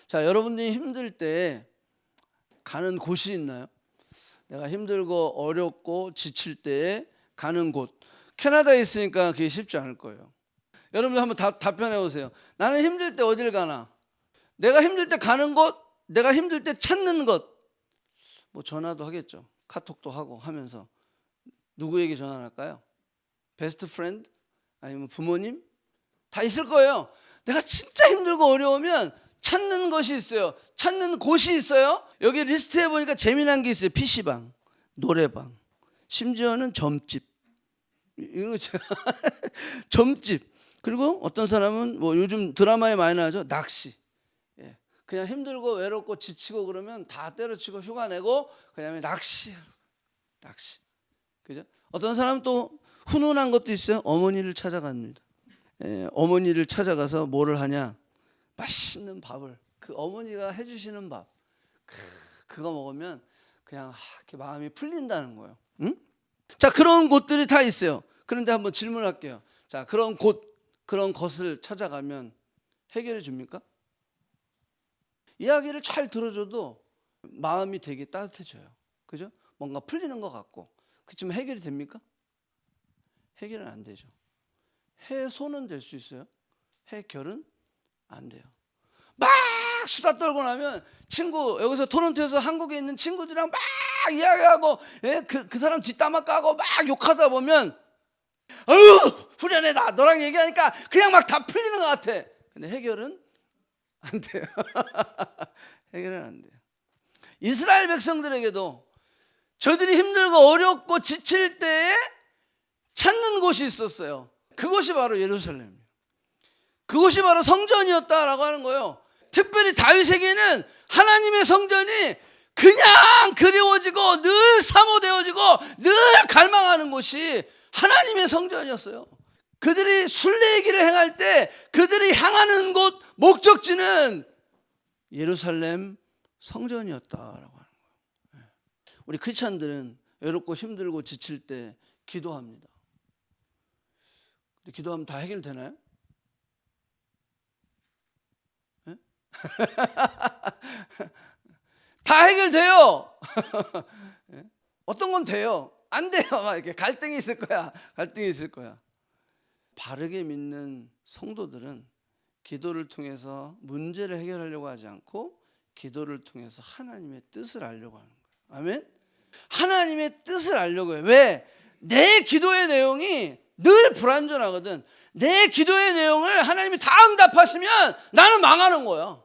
자, 여러분들이 힘들 때 가는 곳이 있나요? 내가 힘들고 어렵고 지칠 때 가는 곳. 캐나다에 있으니까 그게 쉽지 않을 거예요. 여러분들 한번 답변해 보세요. 나는 힘들 때 어딜 가나? 내가 힘들 때 가는 곳, 내가 힘들 때 찾는 것. 뭐 전화도 하겠죠. 카톡도 하고 하면서. 누구에게 전화할까요? 베스트 프렌드? 아니면 부모님? 다 있을 거예요. 내가 진짜 힘들고 어려우면 찾는 것이 있어요. 찾는 곳이 있어요. 여기 리스트에 보니까 재미난 게 있어요. PC방, 노래방, 심지어는 점집. 이거 점집. 그리고 어떤 사람은 뭐 요즘 드라마에 많이 나오죠. 낚시. 예. 그냥 힘들고 외롭고 지치고 그러면 다 때려치고 휴가 내고 그다음에 낚시. 그죠? 어떤 사람은 또 훈훈한 것도 있어요. 어머니를 찾아갑니다. 예, 어머니를 찾아가서 뭐를 하냐? 맛있는 밥을, 그 어머니가 해주시는 밥, 그거 먹으면 그냥 이렇게 마음이 풀린다는 거예요. 응? 자, 그런 곳들이 다 있어요. 그런데 한번 질문할게요. 자, 그런 곳, 그런 것을 찾아가면 해결해 줍니까? 이야기를 잘 들어줘도 마음이 되게 따뜻해져요. 그죠? 뭔가 풀리는 것 같고. 그렇지만 해결이 됩니까? 해결은 안 되죠. 해소는 될 수 있어요. 해결은 안 돼요. 막 수다 떨고 나면 친구, 여기서 토론토에서 한국에 있는 친구들이랑 막 이야기하고, 예? 그 사람 뒷담화 까고 막 욕하다 보면 아유 후련해다 너랑 얘기하니까 그냥 막 다 풀리는 것 같아. 근데 해결은 안 돼요. 해결은 안 돼요. 이스라엘 백성들에게도 저들이 힘들고 어렵고 지칠 때에 찾는 곳이 있었어요. 그것이 바로 예루살렘이에요. 그것이 바로 성전이었다라고 하는 거예요. 특별히 다윗에게는 하나님의 성전이 그냥 그리워지고 늘 사모되어지고 늘 갈망하는 곳이 하나님의 성전이었어요. 그들이 순례의 길을 행할 때 그들이 향하는 곳 목적지는 예루살렘 성전이었다라고 하는 거예요. 우리 크리스찬들은 외롭고 힘들고 지칠 때 기도합니다. 근데 기도하면 다 해결되나요? 다 해결돼요. 어떤 건 돼요. 안 돼요. 막 이렇게 갈등이 있을 거야. 갈등이 있을 거야. 바르게 믿는 성도들은 기도를 통해서 문제를 해결하려고 하지 않고 기도를 통해서 하나님의 뜻을 알려고 하는 거예요. 아멘? 하나님의 뜻을 알려고 해요. 왜? 내 기도의 내용이 늘 불완전하거든. 내 기도의 내용을 하나님이 다 응답하시면 나는 망하는 거야.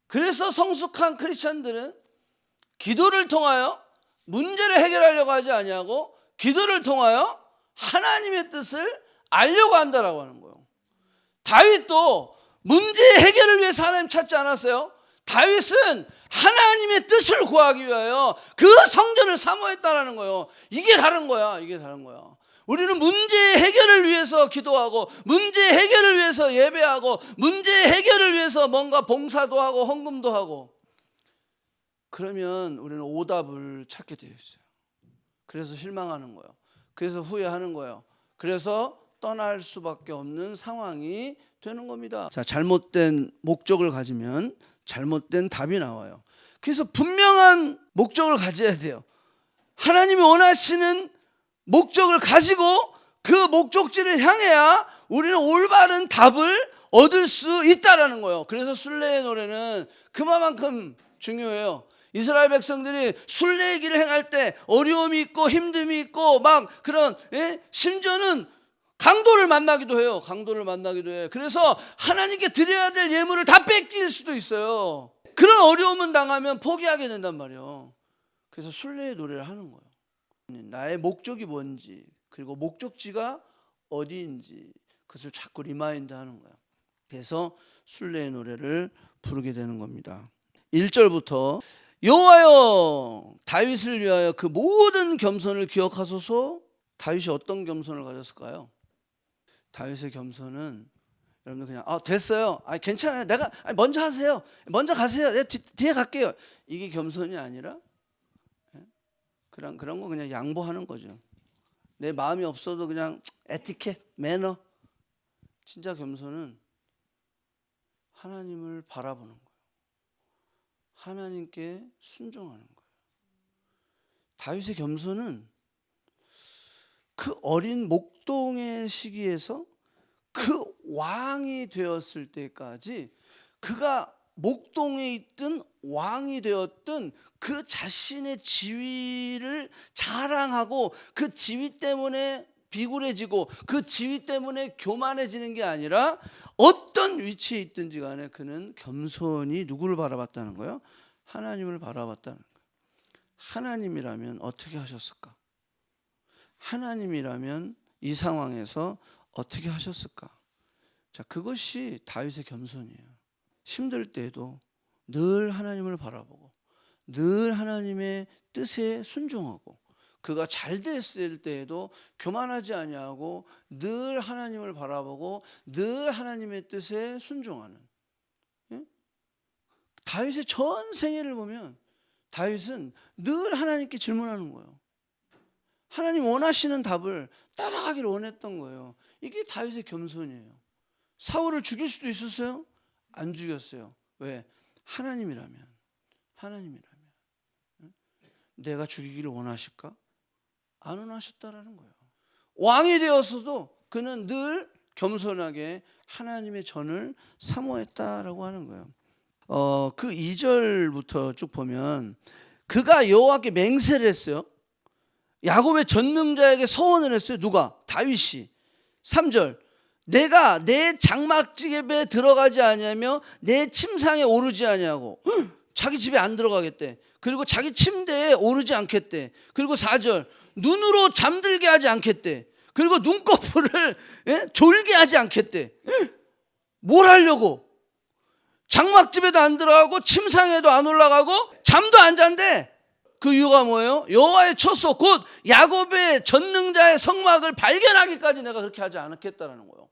그래서 성숙한 크리스천들은 기도를 통하여 문제를 해결하려고 하지 아니하고 기도를 통하여 하나님의 뜻을 알려고 한다라고 하는 거예요. 다윗도 문제 해결을 위해서 하나님 찾지 않았어요. 다윗은 하나님의 뜻을 구하기 위하여 그 성전을 사모했다라는 거예요. 이게 다른 거야. 이게 다른 거야. 우리는 문제 해결을 위해서 기도하고 문제 해결을 위해서 예배하고 문제 해결을 위해서 뭔가 봉사도 하고 헌금도 하고 그러면 우리는 오답을 찾게 되어 있어요. 그래서 실망하는 거예요. 그래서 후회하는 거예요. 그래서 떠날 수밖에 없는 상황이 되는 겁니다. 자, 잘못된 목적을 가지면 잘못된 답이 나와요. 그래서 분명한 목적을 가져야 돼요. 하나님이 원하시는 목적을 가지고 그 목적지를 향해야 우리는 올바른 답을 얻을 수 있다라는 거예요. 그래서 순례의 노래는 그만큼 중요해요. 이스라엘 백성들이 순례의 길을 행할 때 어려움이 있고 힘듦이 있고 막 그런 심지어는 강도를 만나기도 해요. 강도를 만나기도 해요. 그래서 하나님께 드려야 될 예물을 다 뺏길 수도 있어요. 그런 어려움을 당하면 포기하게 된단 말이에요. 그래서 순례의 노래를 하는 거예요. 나의 목적이 뭔지 그리고 목적지가 어디인지 그것을 자꾸 리마인드 하는 거예요. 그래서 순례의 노래를 부르게 되는 겁니다. 1절부터 여호와여 다윗을 위하여 그 모든 겸손을 기억하소서. 다윗이 어떤 겸손을 가졌을까요? 다윗의 겸손은 여러분들 그냥 됐어요. 괜찮아요. 내가 먼저 하세요. 먼저 가세요. 내가 뒤에 갈게요. 이게 겸손이 아니라 그런 거 그냥 양보하는 거죠. 내 마음이 없어도 그냥 에티켓, 매너. 진짜 겸손은 하나님을 바라보는 거예요. 하나님께 순종하는 거예요. 다윗의 겸손은 그 어린 목동의 시기에서 그 왕이 되었을 때까지, 그가 목동에 있든 왕이 되었든 그 자신의 지위를 자랑하고 그 지위 때문에 비굴해지고 그 지위 때문에 교만해지는 게 아니라 어떤 위치에 있든지 간에 그는 겸손히 누구를 바라봤다는 거예요? 하나님을 바라봤다는 거예요. 하나님이라면 어떻게 하셨을까? 하나님이라면 이 상황에서 어떻게 하셨을까? 자, 그것이 다윗의 겸손이에요. 힘들 때에도 늘 하나님을 바라보고 늘 하나님의 뜻에 순종하고, 그가 잘 됐을 때에도 교만하지 아니하고 늘 하나님을 바라보고 늘 하나님의 뜻에 순종하는. 다윗의 전 생애를 보면 다윗은 늘 하나님께 질문하는 거예요. 하나님 원하시는 답을 따라가기를 원했던 거예요. 이게 다윗의 겸손이에요. 사울을 죽일 수도 있었어요? 안 죽였어요. 왜? 하나님이라면 내가 죽이기를 원하실까? 안 원하셨다라는 거예요. 왕이 되었어도 그는 늘 겸손하게 하나님의 전을 사모했다라고 하는 거예요. 그 2절부터 쭉 보면 그가 여호와께 맹세를 했어요. 야곱의 전능자에게 서원을 했어요. 누가? 다윗이. 3절, 내가 내 장막집에 들어가지 아니하며 내 침상에 오르지 아니하고, 자기 집에 안 들어가겠대. 그리고 자기 침대에 오르지 않겠대. 그리고 4절, 눈으로 잠들게 하지 않겠대. 그리고 눈꺼풀을 졸게 하지 않겠대. 뭘 하려고? 장막집에도 안 들어가고 침상에도 안 올라가고 잠도 안 잔대. 그 이유가 뭐예요? 여호와의 처소 곧 야곱의 전능자의 성막을 발견하기까지 내가 그렇게 하지 않겠다라는 거예요.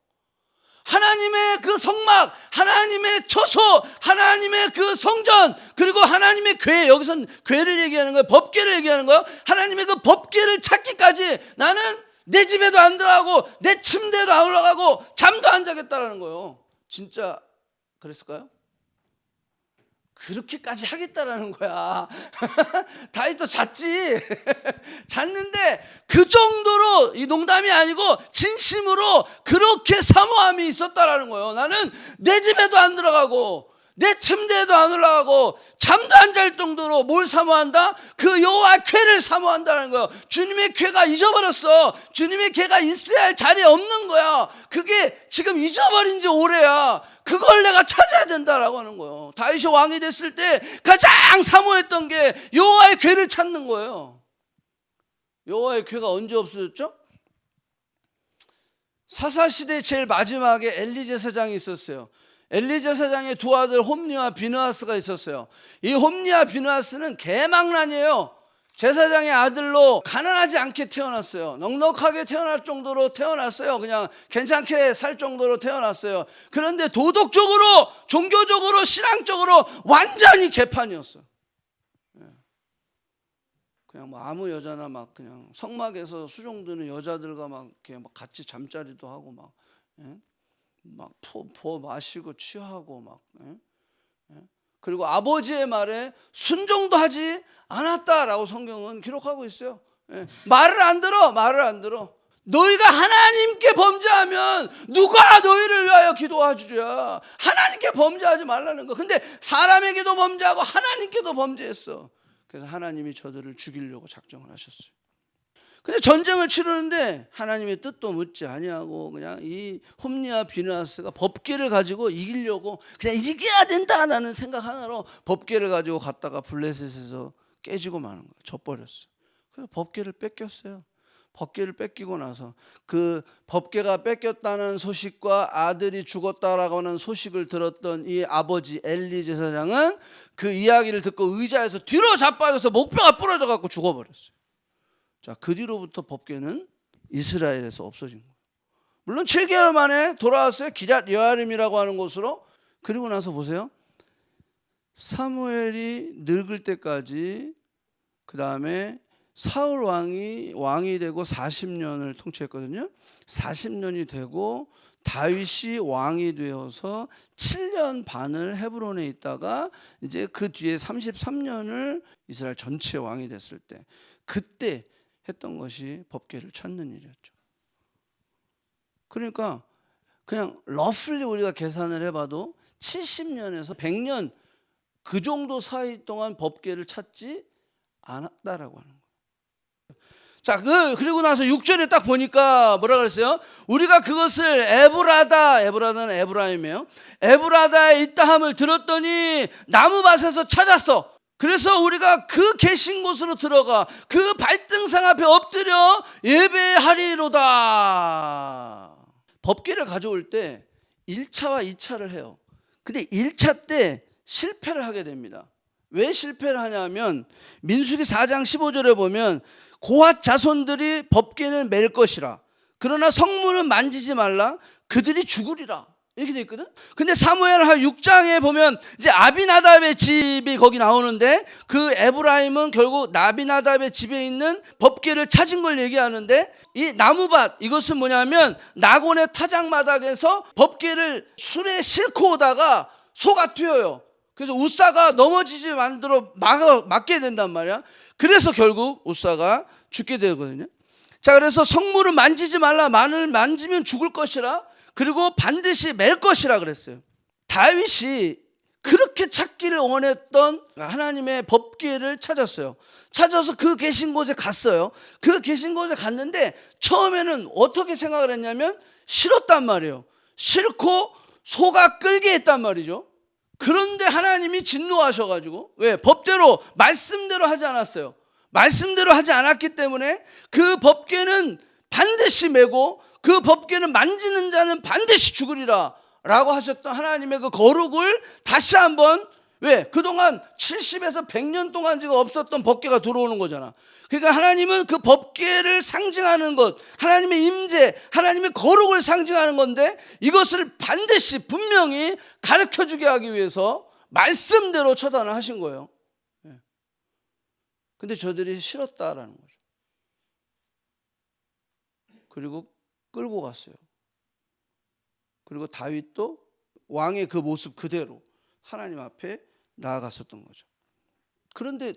하나님의 그 성막, 하나님의 처소, 하나님의 그 성전, 그리고 하나님의 궤, 여기선 궤를 얘기하는 거예요. 법궤를 얘기하는 거예요. 하나님의 그 법궤를 찾기까지 나는 내 집에도 안 들어가고 내 침대에도 안 올라가고 잠도 안 자겠다라는 거예요. 진짜 그랬을까요? 그렇게까지 하겠다라는 거야. 다윗도 잤지. 잤는데 그 정도로, 이 농담이 아니고 진심으로 그렇게 사모함이 있었다라는 거예요. 나는 내 집에도 안 들어가고 내 침대에도 안 올라가고 잠도 안 잘 정도로 뭘 사모한다? 그 여호와 궤를 사모한다는 거예요. 주님의 궤가 잊어버렸어. 주님의 궤가 있어야 할 자리에 없는 거야. 그게 지금 잊어버린 지 오래야. 그걸 내가 찾아야 된다라고 하는 거예요. 다윗이 왕이 됐을 때 가장 사모했던 게 여호와의 궤를 찾는 거예요. 여호와의 궤가 언제 없어졌죠? 사사시대 제일 마지막에 엘리 제사장이 있었어요. 엘리 제사장의 두 아들 홈니와 비느하스가 있었어요. 이 홈니와 비느하스는 개망난이에요. 제사장의 아들로 가난하지 않게 태어났어요. 넉넉하게 태어날 정도로 태어났어요. 그냥 괜찮게 살 정도로 태어났어요. 그런데 도덕적으로, 종교적으로, 신앙적으로 완전히 개판이었어요. 그냥 뭐 아무 여자나 막 그냥 성막에서 수종드는 여자들과 막 이렇게 막 같이 잠자리도 하고 막 마시고 취하고 막. 그리고 아버지의 말에 순종도 하지 않았다라고 성경은 기록하고 있어요. 말을 안 들어. 너희가 하나님께 범죄하면 누가 너희를 위하여 기도하주랴. 하나님께 범죄하지 말라는 거. 근데 사람에게도 범죄하고 하나님께도 범죄했어. 그래서 하나님이 저들을 죽이려고 작정을 하셨어요. 근데 전쟁을 치르는데 하나님의 뜻도 묻지 아니하고 그냥 이 홈니와 비느하스가 법궤를 가지고 이기려고 그냥 이겨야 된다라는 생각 하나로 법궤를 가지고 갔다가 블레셋에서 깨지고 마는 거예요. 져버렸어요. 그래서 법궤를 뺏겼어요. 법궤를 뺏기고 나서 그 법궤가 뺏겼다는 소식과 아들이 죽었다라고 하는 소식을 들었던 이 아버지 엘리 제사장은 그 이야기를 듣고 의자에서 뒤로 자빠져서 목뼈가 부러져 갖고 죽어버렸어요. 자, 그 뒤로부터 법궤는 이스라엘에서 없어진 거예요. 물론 7개월 만에 돌아왔어요. 기럇 여아림이라고 하는 곳으로. 그리고 나서 보세요. 사무엘이 늙을 때까지, 그 다음에 사울 왕이 되고 40년을 통치했거든요. 40년이 되고 다윗이 왕이 되어서 7년 반을 헤브론에 있다가 이제 그 뒤에 33년을 이스라엘 전체 왕이 됐을 때 그때 했던 것이 법궤를 찾는 일이었죠. 그러니까 그냥 러플리 우리가 계산을 해봐도 70년에서 100년 그 정도 사이 동안 법궤를 찾지 않았다라고 하는 거예요. 자, 그리고 나서 6절에 딱 보니까 뭐라 그랬어요? 우리가 그것을 에브라다는 에브라임이에요. 에브라다에 있다 함을 들었더니 나무밭에서 찾았어. 그래서 우리가 그 계신 곳으로 들어가 그 발등상 앞에 엎드려 예배하리로다. 법궤를 가져올 때 1차와 2차를 해요. 근데 1차 때 실패를 하게 됩니다. 왜 실패를 하냐면 민수기 4장 15절에 보면 고핫 자손들이 법궤는 맬 것이라. 그러나 성문은 만지지 말라. 그들이 죽으리라. 이렇게 돼 있거든. 근데 사무엘하 6장에 보면 이제 아비나답의 집이 거기 나오는데 그 에브라임은 결국 나비나답의 집에 있는 법궤를 찾은 걸 얘기하는데 이 나무밭 이것은 뭐냐면 나곤의 타작마당에서 법궤를 술에 싣고 오다가 소가 튀어요. 그래서 우사가 넘어지지 만들어 막게 된단 말이야. 그래서 결국 우사가 죽게 되거든요. 자, 그래서 성물을 만지지 말라. 만을 만지면 죽을 것이라. 그리고 반드시 맬 것이라 그랬어요. 다윗이 그렇게 찾기를 원했던 하나님의 법궤를 찾았어요. 찾아서 그 계신 곳에 갔어요. 그 계신 곳에 갔는데 처음에는 어떻게 생각을 했냐면 싫었단 말이에요. 싫고 소가 끌게 했단 말이죠. 그런데 하나님이 진노하셔가지고 왜? 법대로 말씀대로 하지 않았어요. 말씀대로 하지 않았기 때문에 그 법궤는 반드시 메고 그 법궤는 만지는 자는 반드시 죽으리라 라고 하셨던 하나님의 그 거룩을 다시 한번 왜? 그동안 70에서 100년 동안 지금 없었던 법궤가 들어오는 거잖아. 그러니까 하나님은 그 법궤를 상징하는 것, 하나님의 임재, 하나님의 거룩을 상징하는 건데 이것을 반드시 분명히 가르쳐주게 하기 위해서 말씀대로 처단을 하신 거예요. 근데 저들이 싫었다라는 거죠. 그리고 끌고 갔어요. 그리고 다윗도 왕의 그 모습 그대로 하나님 앞에 나아갔었던 거죠. 그런데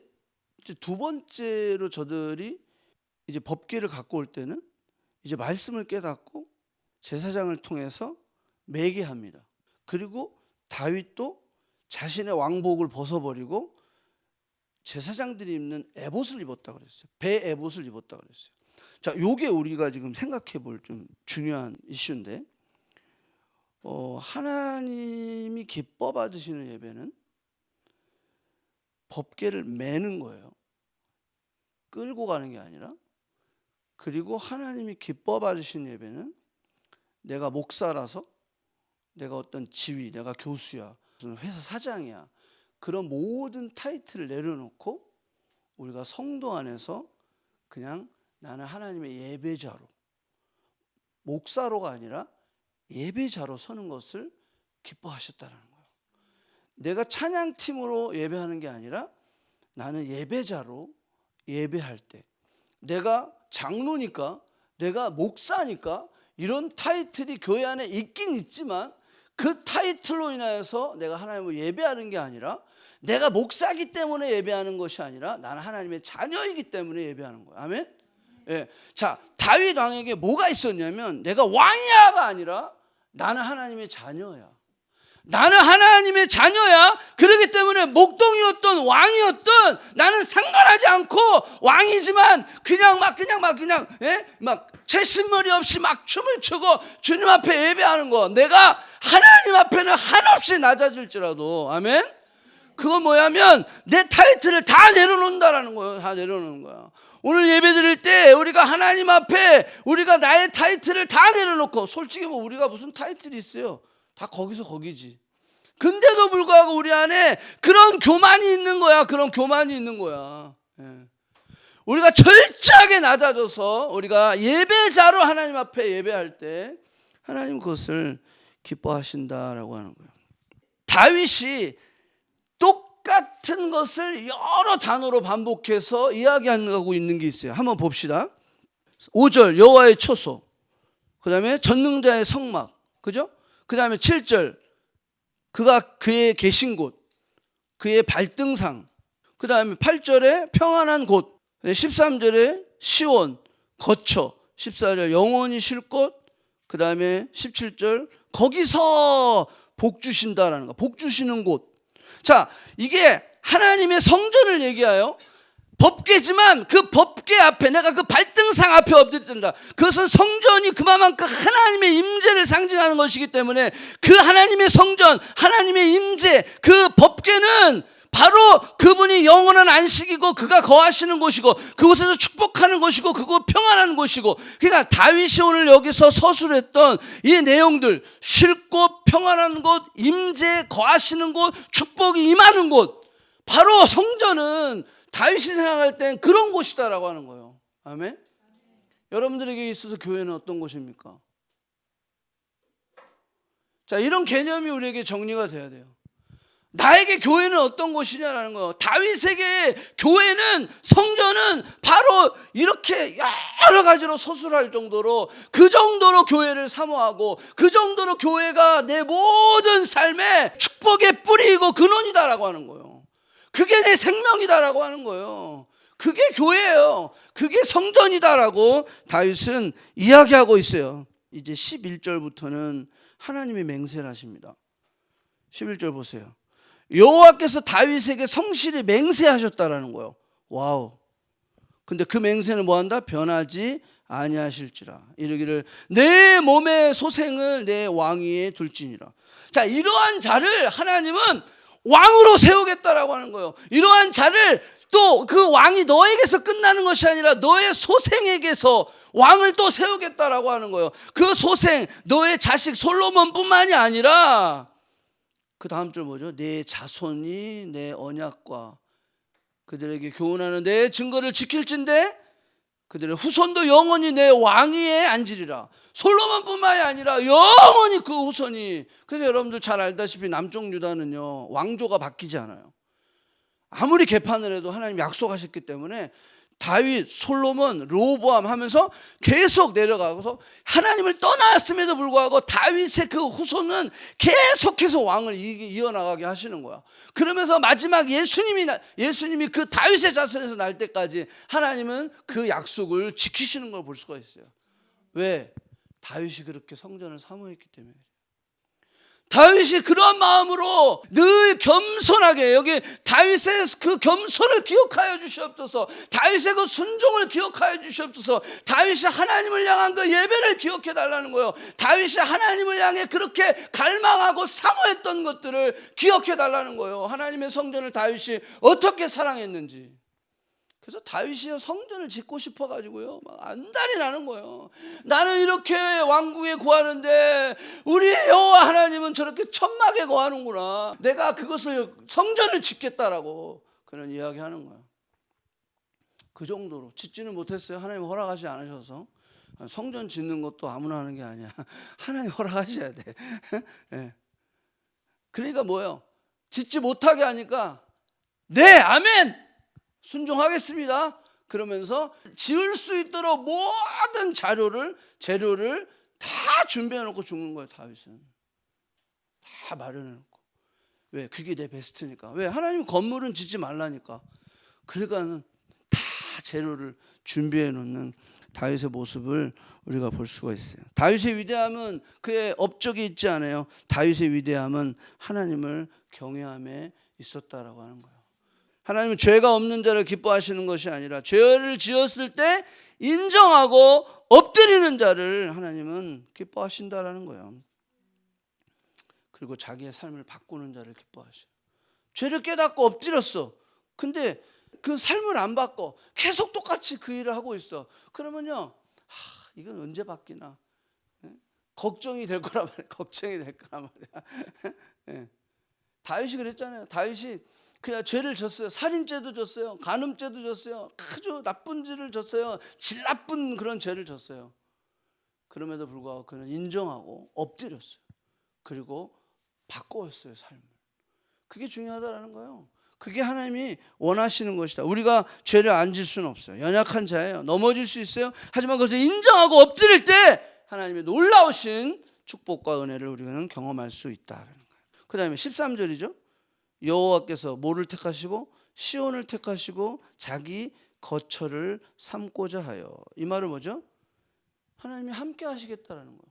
이제 두 번째로 저들이 이제 법궤를 갖고 올 때는 이제 말씀을 깨닫고 제사장을 통해서 매게 합니다. 그리고 다윗도 자신의 왕복을 벗어버리고 제사장들이 입는 에봇을 입었다 그랬어요. 배 에봇을 입었다 그랬어요. 자, 요게 우리가 지금 생각해 볼 좀 중요한 이슈인데 하나님이 기뻐 받으시는 예배는 법궤를 매는 거예요. 끌고 가는 게 아니라. 그리고 하나님이 기뻐 받으시는 예배는 내가 목사라서 내가 어떤 지위, 내가 교수야, 무슨 회사 사장이야, 그런 모든 타이틀을 내려놓고 우리가 성도 안에서 그냥 나는 하나님의 예배자로, 목사로가 아니라 예배자로 서는 것을 기뻐하셨다는 거예요. 내가 찬양팀으로 예배하는 게 아니라 나는 예배자로 예배할 때 내가 장로니까, 내가 목사니까 이런 타이틀이 교회 안에 있긴 있지만 그 타이틀로 인하여서 내가 하나님을 예배하는 게 아니라 내가 목사기 때문에 예배하는 것이 아니라 나는 하나님의 자녀이기 때문에 예배하는 거예요. 아멘? 예. 자, 다윗 왕에게 뭐가 있었냐면 내가 왕이야가 아니라 나는 하나님의 자녀야. 나는 하나님의 자녀야. 그렇기 때문에 목동이었던 왕이었던 나는 상관하지 않고 왕이지만 그냥 채신머리 없이 막 춤을 추고 주님 앞에 예배하는 거. 내가 하나님 앞에는 한없이 낮아질지라도 아멘. 그건 뭐냐면 내 타이틀을 다 내려놓는다라는 거예요. 다 내려놓는 거야. 오늘 예배 드릴 때 우리가 하나님 앞에 우리가 나의 타이틀을 다 내려놓고 솔직히 뭐 우리가 무슨 타이틀이 있어요. 다 거기서 거기지. 근데도 불구하고 우리 안에 그런 교만이 있는 거야. 그런 교만이 있는 거야. 예. 우리가 철저하게 낮아져서 우리가 예배자로 하나님 앞에 예배할 때 하나님 그것을 기뻐하신다라고 하는 거예요. 다윗이 똑같은 것을 여러 단어로 반복해서 이야기하고 있는 게 있어요. 한번 봅시다. 5절 여호와의 초소, 그 다음에 전능자의 성막, 그죠? 그 다음에 7절 그가 그의 계신 곳, 그의 발등상. 그 다음에 8절에 평안한 곳, 13절에 시온, 거처, 14절 영원히 쉴 곳, 그 다음에 17절 거기서 복 주신다라는 거, 복 주시는 곳. 자, 이게 하나님의 성전을 얘기해요. 법궤지만 그 법궤 앞에 내가 그 발등상 앞에 엎드린다. 그것은 성전이 그만큼 하나님의 임재를 상징하는 것이기 때문에 그 하나님의 성전, 하나님의 임재, 그 법궤는 바로 그분이 영원한 안식이고 그가 거하시는 곳이고 그곳에서 축복하는 곳이고 그곳 평안한 곳이고, 그러니까 다윗이 오늘 여기서 서술했던 이 내용들, 쉴 곳, 평안한 곳, 임재, 거하시는 곳, 축복이 임하는 곳, 바로 성전은 다윗이 생각할 땐 그런 곳이다라고 하는 거예요. 아멘. 여러분들에게 있어서 교회는 어떤 곳입니까? 자, 이런 개념이 우리에게 정리가 돼야 돼요. 나에게 교회는 어떤 곳이냐라는 거예요. 다윗에게 교회는, 성전은 바로 이렇게 여러 가지로 서술할 정도로, 그 정도로 교회를 사모하고 그 정도로 교회가 내 모든 삶의 축복의 뿌리이고 근원이다라고 하는 거예요. 그게 내 생명이다라고 하는 거예요. 그게 교회예요. 그게 성전이다라고 다윗은 이야기하고 있어요. 이제 11절부터는 하나님의 맹세를 하십니다. 11절 보세요. 여호와께서 다윗에게 성실히 맹세하셨다라는 거예요. 와우. 근데 그 맹세는 뭐한다? 변하지 아니하실지라. 이르기를 내 몸의 소생을 내 왕위에 둘지니라. 자, 이러한 자를 하나님은 왕으로 세우겠다라고 하는 거예요. 이러한 자를 또 그 왕이 너에게서 끝나는 것이 아니라 너의 소생에게서 왕을 또 세우겠다라고 하는 거예요. 그 소생, 너의 자식 솔로몬뿐만이 아니라 그 다음 줄 뭐죠? 내 자손이 내 언약과 그들에게 교훈하는 내 증거를 지킬진대 그들의 후손도 영원히 내 왕위에 앉으리라. 솔로몬뿐만이 아니라 영원히 그 후손이. 그래서 여러분들 잘 알다시피 남쪽 유다는요, 왕조가 바뀌지 않아요. 아무리 개판을 해도 하나님 약속하셨기 때문에 다윗, 솔로몬, 르호보암 하면서 계속 내려가고서 하나님을 떠났음에도 불구하고 다윗의 그 후손은 계속해서 왕을 이어나가게 하시는 거야. 그러면서 마지막 예수님이 그 다윗의 자손에서 날 때까지 하나님은 그 약속을 지키시는 걸 볼 수가 있어요. 왜? 다윗이 그렇게 성전을 사모했기 때문에. 다윗이 그런 마음으로 늘 겸손하게, 여기 다윗의 그 겸손을 기억하여 주시옵소서, 다윗의 그 순종을 기억하여 주시옵소서, 다윗이 하나님을 향한 그 예배를 기억해 달라는 거예요. 다윗이 하나님을 향해 그렇게 갈망하고 사모했던 것들을 기억해 달라는 거예요. 하나님의 성전을 다윗이 어떻게 사랑했는지. 그래서 다윗이 성전을 짓고 싶어가지고요, 막 안달이 나는 거예요. 나는 이렇게 왕궁에 거하는데 우리 여호와 하나님은 저렇게 천막에 거하는구나. 내가 그것을 성전을 짓겠다라고 그런 이야기하는 거예요. 그 정도로 짓지는 못했어요. 하나님 허락하지 않으셔서. 성전 짓는 것도 아무나 하는 게 아니야. 하나님 허락하셔야 돼. 네. 그러니까 뭐예요? 짓지 못하게 하니까 네, 아멘! 순종하겠습니다. 그러면서 지을 수 있도록 모든 재료를 다 준비해 놓고 죽는 거예요. 다윗은 다 마련해 놓고. 왜? 그게 내 베스트니까. 왜? 하나님 건물은 짓지 말라니까. 그러니까는 다 재료를 준비해 놓는 다윗의 모습을 우리가 볼 수가 있어요. 다윗의 위대함은 그의 업적이 있지 않아요. 다윗의 위대함은 하나님을 경외함에 있었다라고 하는 거예요. 하나님은 죄가 없는 자를 기뻐하시는 것이 아니라 죄를 지었을 때 인정하고 엎드리는 자를 하나님은 기뻐하신다라는 거예요. 그리고 자기의 삶을 바꾸는 자를 기뻐하셔요. 죄를 깨닫고 엎드렸어. 근데 그 삶을 안 바꿔. 계속 똑같이 그 일을 하고 있어. 그러면요, 이건 언제 바뀌나? 걱정이 될 거란 말이야. 걱정이 될 거란 말이야. 다윗이 그랬잖아요. 다윗이 그냥 죄를 졌어요. 살인죄도 졌어요. 간음죄도 졌어요. 아주 나쁜 죄를 졌어요. 질 나쁜 그런 죄를 졌어요. 그럼에도 불구하고 그는 인정하고 엎드렸어요. 그리고 바꾸었어요, 삶을. 그게 중요하다라는 거예요. 그게 하나님이 원하시는 것이다. 우리가 죄를 안 질 수는 없어요. 연약한 자예요. 넘어질 수 있어요. 하지만 그것을 인정하고 엎드릴 때 하나님의 놀라우신 축복과 은혜를 우리는 경험할 수 있다는 거예요. 그 다음에 13절이죠. 여호와께서 뭐를 택하시고 시온을 택하시고 자기 거처를 삼고자 하여. 이 말은 뭐죠? 하나님이 함께 하시겠다라는 거예요.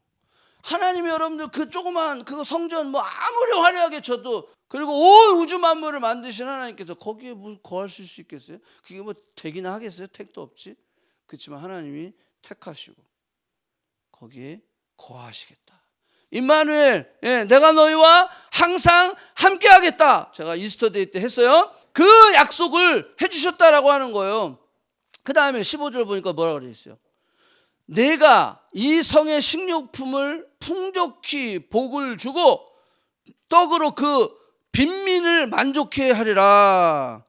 하나님이 여러분들 그 조그만 그 성전 뭐 아무리 화려하게 쳐도, 그리고 온 우주 만물을 만드신 하나님께서 거기에 뭐 거할 수 있겠어요? 그게 뭐 되기나 하겠어요? 택도 없지. 그렇지만 하나님이 택하시고 거기에 거하시겠다. 임마누엘, 내가 너희와 항상 함께 하겠다. 제가 이스터데이 때 했어요. 그 약속을 해주셨다라고 하는 거예요. 그 다음에 15절 보니까 뭐라고 되어 있어요? 내가 이 성의 식료품을 풍족히 복을 주고 떡으로 그 빈민을 만족해 하리라.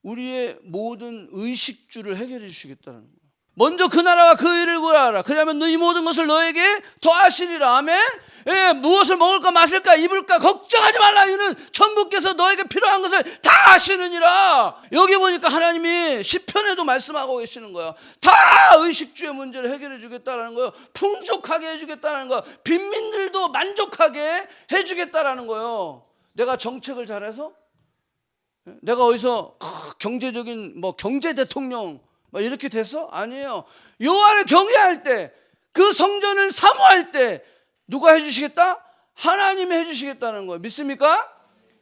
우리의 모든 의식주를 해결해 주시겠다는 거예요. 먼저 그 나라와 그 일을 구하라. 그러면 너희 모든 것을 너에게 더하시리라. 아멘. 무엇을 먹을까 마실까 입을까 걱정하지 말라. 이는 천부께서 너에게 필요한 것을 다 하시느니라. 여기 보니까 하나님이 시편에도 말씀하고 계시는 거야. 다 의식주의 문제를 해결해 주겠다라는 거예요. 풍족하게 해주겠다는 거예요. 빈민들도 만족하게 해주겠다라는 거예요. 내가 정책을 잘해서, 내가 어디서 경제적인 경제 대통령 이렇게 돼서? 아니에요. 여호와를 경외할 때, 그 성전을 사모할 때 누가 해주시겠다? 하나님이 해주시겠다는 거예요. 믿습니까?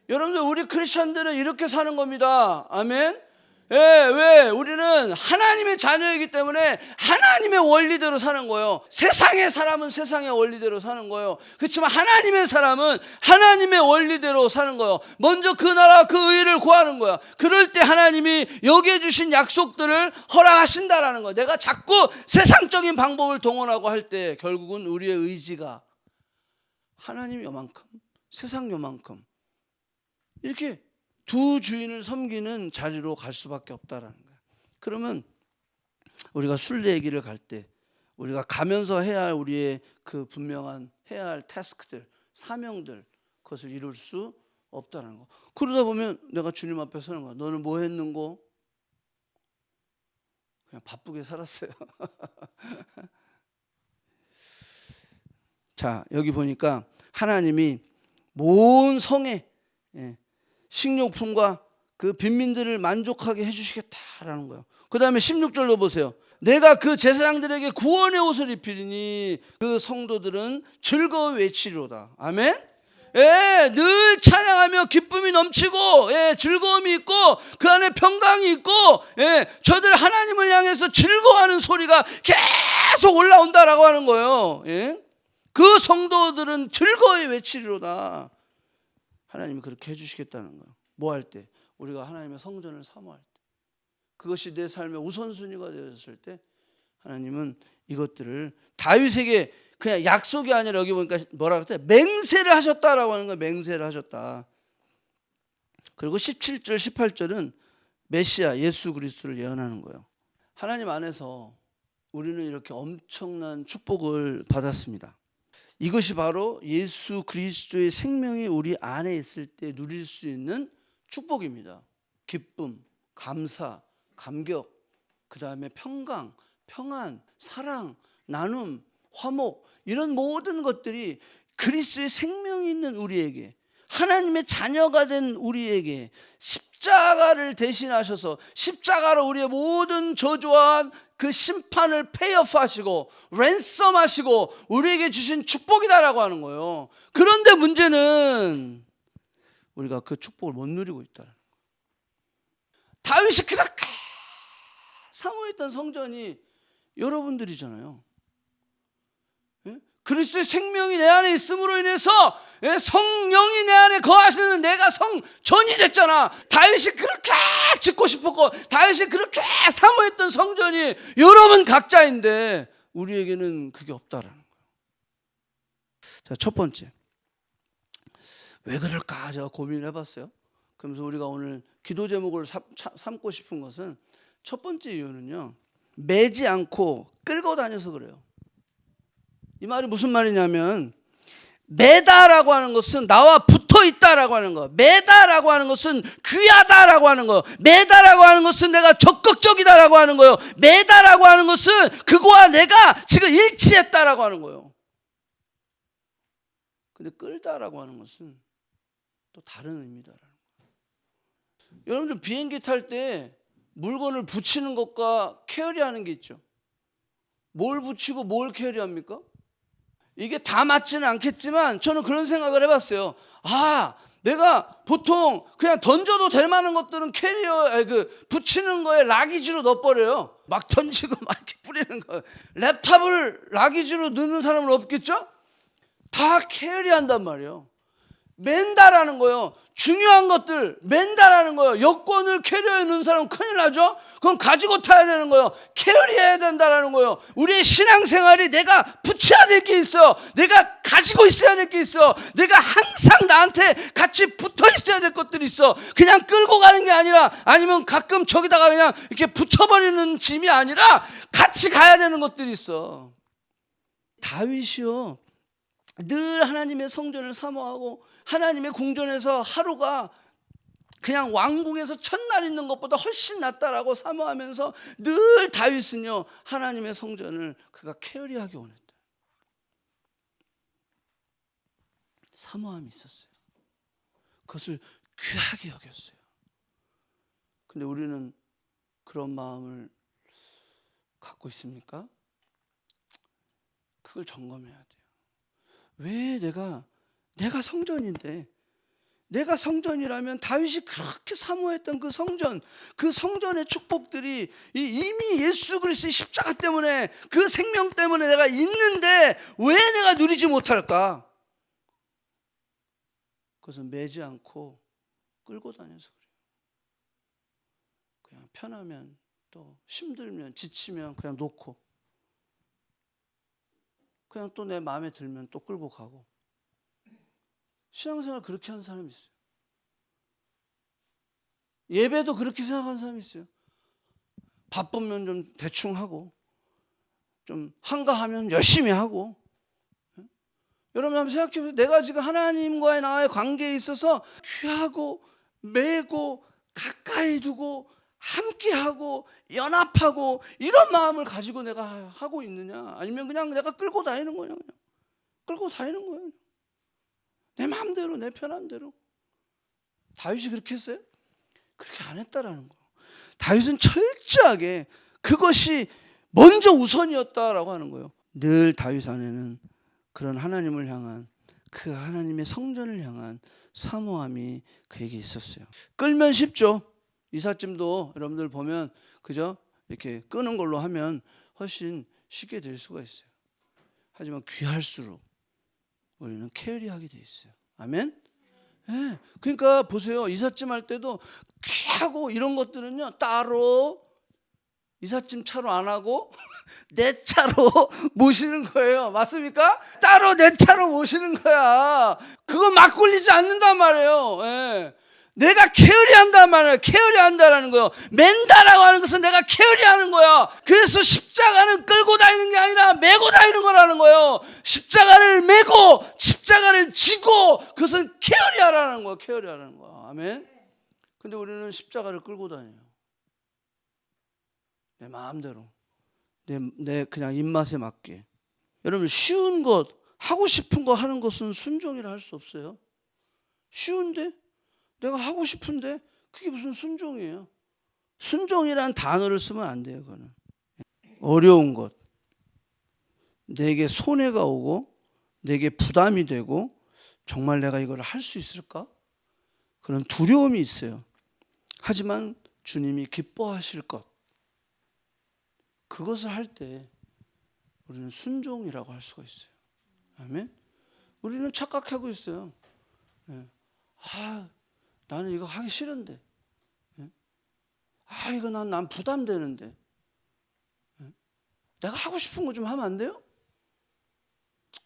여러분들, 우리 크리스천들은 이렇게 사는 겁니다. 아멘. 왜? 우리는 하나님의 자녀이기 때문에 하나님의 원리대로 사는 거예요. 세상의 사람은 세상의 원리대로 사는 거예요. 그렇지만 하나님의 사람은 하나님의 원리대로 사는 거예요. 먼저 그 나라 그 의를 구하는 거야. 그럴 때 하나님이 여기에 주신 약속들을 허락하신다라는 거예요. 내가 자꾸 세상적인 방법을 동원하고 할 때 결국은 우리의 의지가 하나님 요만큼, 세상 요만큼 이렇게 두 주인을 섬기는 자리로 갈 수밖에 없다라는 거예요. 그러면 우리가 순례 얘기를 갈 때 우리가 가면서 해야 할 우리의 그 분명한 해야 할 태스크들, 사명들, 그것을 이룰 수 없다는 거. 그러다 보면 내가 주님 앞에 서는 거야. 너는 뭐 했는고? 그냥 바쁘게 살았어요. 자, 여기 보니까 하나님이 모든 성에 식료품과 그 빈민들을 만족하게 해주시겠다라는 거예요. 그 다음에 16절로 보세요. 내가 그 제사장들에게 구원의 옷을 입히리니 그 성도들은 즐거워 외치리로다. 아멘. 늘 찬양하며 기쁨이 넘치고 즐거움이 있고 그 안에 평강이 있고 저들 하나님을 향해서 즐거워하는 소리가 계속 올라온다라고 하는 거예요. 그 성도들은 즐거워 외치리로다. 하나님이 그렇게 해주시겠다는 거예요. 뭐 할 때? 우리가 하나님의 성전을 사모할 때, 그것이 내 삶의 우선순위가 되었을 때 하나님은 이것들을 다윗에게 그냥 약속이 아니라 여기 보니까 뭐라고 했어요? 맹세를 하셨다라고 하는 거예요. 맹세를 하셨다. 그리고 17절 18절은 메시아 예수 그리스도를 예언하는 거예요. 하나님 안에서 우리는 이렇게 엄청난 축복을 받았습니다. 이것이 바로 예수 그리스도의 생명이 우리 안에 있을 때 누릴 수 있는 축복입니다. 기쁨, 감사, 감격, 그 다음에 평강, 평안, 사랑, 나눔, 화목, 이런 모든 것들이 그리스도의 생명이 있는 우리에게, 하나님의 자녀가 된 우리에게 십자가를 대신하셔서 십자가로 우리의 모든 저주와 그 심판을 페이오프하시고 랜섬하시고 우리에게 주신 축복이다라고 하는 거예요. 그런데 문제는 우리가 그 축복을 못 누리고 있다는 거예요. 다윗이 그렇게 사모했던 성전이 여러분들이잖아요. 그리스도의 생명이 내 안에 있음으로 인해서 성령이 내 안에 거하시는 내가 성전이 됐잖아. 다윗이 그렇게 짓고 싶었고 다윗이 그렇게 사모했던 성전이 여러분 각자인데 우리에게는 그게 없다라는 거예요. 자, 첫 번째, 왜 그럴까 제가 고민을 해봤어요. 그러면서 우리가 오늘 기도 제목을 삼고 싶은 것은 첫 번째 이유는요, 매지 않고 끌고 다녀서 그래요. 이 말이 무슨 말이냐면, 매다라고 하는 것은 나와 붙어 있다라고 하는 거, 매다라고 하는 것은 귀하다라고 하는 거, 매다라고 하는 것은 내가 적극적이다라고 하는 거예요. 매다라고 하는 것은 그거와 내가 지금 일치했다라고 하는 거예요. 근데 끌다라고 하는 것은 또 다른 의미다라는 거예요. 여러분들 비행기 탈 때 물건을 붙이는 것과 캐리하는 게 있죠. 뭘 붙이고 뭘 캐리합니까? 이게 다 맞지는 않겠지만 저는 그런 생각을 해봤어요. 내가 보통 그냥 던져도 될 만한 것들은 붙이는 거에 라기지로 넣어버려요. 막 던지고 막 이렇게 뿌리는 거예요. 랩탑을 라기지로 넣는 사람은 없겠죠? 다 캐리한단 말이에요. 맨다라는 거예요. 중요한 것들 맨다라는 거예요. 여권을 캐리해 놓은 사람은 큰일 나죠. 그럼 가지고 타야 되는 거예요. 캐리해야 된다라는 거예요. 우리의 신앙생활이 내가 붙여야 될 게 있어. 내가 가지고 있어야 될 게 있어. 내가 항상 나한테 같이 붙어 있어야 될 것들이 있어. 그냥 끌고 가는 게 아니라, 아니면 가끔 저기다가 그냥 이렇게 붙여버리는 짐이 아니라 같이 가야 되는 것들이 있어. 다윗이요, 늘 하나님의 성전을 사모하고 하나님의 궁전에서 하루가 그냥 왕궁에서 첫날 있는 것보다 훨씬 낫다라고 사모하면서 늘 다윗은요, 하나님의 성전을 그가 캐리하기 원했다. 사모함이 있었어요. 그것을 귀하게 여겼어요. 근데 우리는 그런 마음을 갖고 있습니까? 그걸 점검해야 돼요. 왜 내가 성전인데, 내가 성전이라면 다윗이 그렇게 사모했던 그 성전의 축복들이 이미 예수 그리스도의 십자가 때문에, 그 생명 때문에 내가 있는데 왜 내가 누리지 못할까? 그것은 매지 않고 끌고 다녀서 그래요. 그냥 편하면, 또 힘들면, 지치면 그냥 놓고, 그냥 또 내 마음에 들면 또 끌고 가고. 신앙생활 그렇게 하는 사람이 있어요. 예배도 그렇게 생각하는 사람이 있어요. 바쁘면 좀 대충 하고, 좀 한가하면 열심히 하고. 여러분 한번 생각해 보세요. 내가 지금 하나님과의 나의 관계에 있어서 귀하고 매고 가까이 두고 함께하고 연합하고 이런 마음을 가지고 내가 하고 있느냐, 아니면 그냥 내가 끌고 다니는 거냐. 그냥 끌고 다니는 거예요. 내 마음대로, 내 편한 대로. 다윗이 그렇게 했어요? 그렇게 안 했다라는 거예요. 다윗은 철저하게 그것이 먼저 우선이었다라고 하는 거예요. 늘 다윗 안에는 그런 하나님을 향한, 그 하나님의 성전을 향한 사모함이 그에게 있었어요. 끌면 쉽죠. 이삿짐도 여러분들 보면, 그죠? 이렇게 끄는 걸로 하면 훨씬 쉽게 될 수가 있어요. 하지만 귀할수록 우리는 캐리하게 돼 있어요. 아멘? 네. 그러니까 보세요. 이삿짐 할 때도 귀하고 이런 것들은요, 따로 이삿짐 차로 안 하고 내 차로 모시는 거예요. 맞습니까? 따로 내 차로 모시는 거야. 그거 막 굴리지 않는단 말이에요. 예. 내가 캐리한단 말이에요. 캐리한다라는 거예요. 맨다라고 하는 것은 내가 캐리하는 거야. 그래서 십자가는 끌고 다니는 게 아니라 메고 다니는 거라는 거예요. 십자가를 메고 십자가를 지고 그것은 캐리하라는 거예요. 캐리하라는 거야. 아멘. 근데 우리는 십자가를 끌고 다녀요. 내 마음대로, 내 그냥 입맛에 맞게. 여러분, 쉬운 것, 하고 싶은 거 하는 것은 순종이라 할 수 없어요. 쉬운데, 내가 하고 싶은데 그게 무슨 순종이에요? 순종이란 단어를 쓰면 안 돼요. 그거는 어려운 것, 내게 손해가 오고 내게 부담이 되고, 정말 내가 이걸 할 수 있을까? 그런 두려움이 있어요. 하지만 주님이 기뻐하실 것, 그것을 할 때 우리는 순종이라고 할 수가 있어요. 아멘. 우리는 착각하고 있어요. 나는 이거 하기 싫은데, 이거 난 부담되는데, 내가 하고 싶은 거 좀 하면 안 돼요?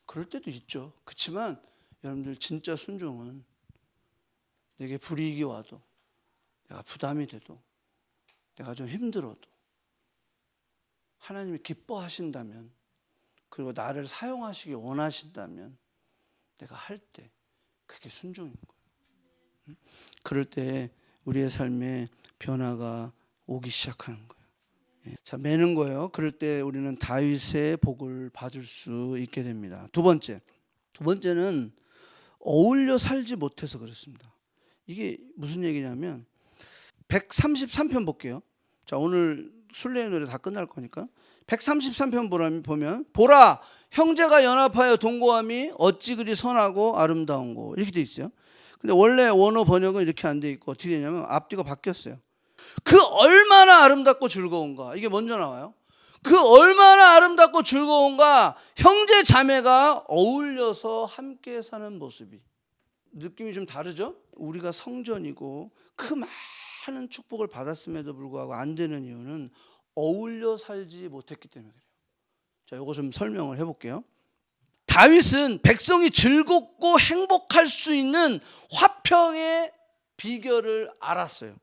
그럴 때도 있죠. 그렇지만 여러분들, 진짜 순종은 내게 불이익이 와도, 내가 부담이 돼도, 내가 좀 힘들어도 하나님이 기뻐하신다면, 그리고 나를 사용하시기 원하신다면 내가 할 때 그게 순종인 거예요. 그럴 때 우리의 삶에 변화가 오기 시작하는 거예요. 자, 매는 거예요. 그럴 때 우리는 다윗의 복을 받을 수 있게 됩니다. 두 번째는 어울려 살지 못해서 그렇습니다. 이게 무슨 얘기냐면 133편 볼게요. 자, 오늘 순례의 노래 다 끝날 거니까 133편 보면 보라 형제가 연합하여 동거함이 어찌 그리 선하고 아름다운고 이렇게 돼 있어요. 근데 원래 원어 번역은 이렇게 안 돼 있고 어떻게 되냐면 앞뒤가 바뀌었어요. 그 얼마나 아름답고 즐거운가 이게 먼저 나와요. 그 얼마나 아름답고 즐거운가 형제 자매가 어울려서 함께 사는 모습이 느낌이 좀 다르죠? 우리가 성전이고 그 많은 축복을 받았음에도 불구하고 안 되는 이유는 어울려 살지 못했기 때문에 그래요. 자, 이거 좀 설명을 해볼게요. 다윗은 백성이 즐겁고 행복할 수 있는 화평의 비결을 알았어요.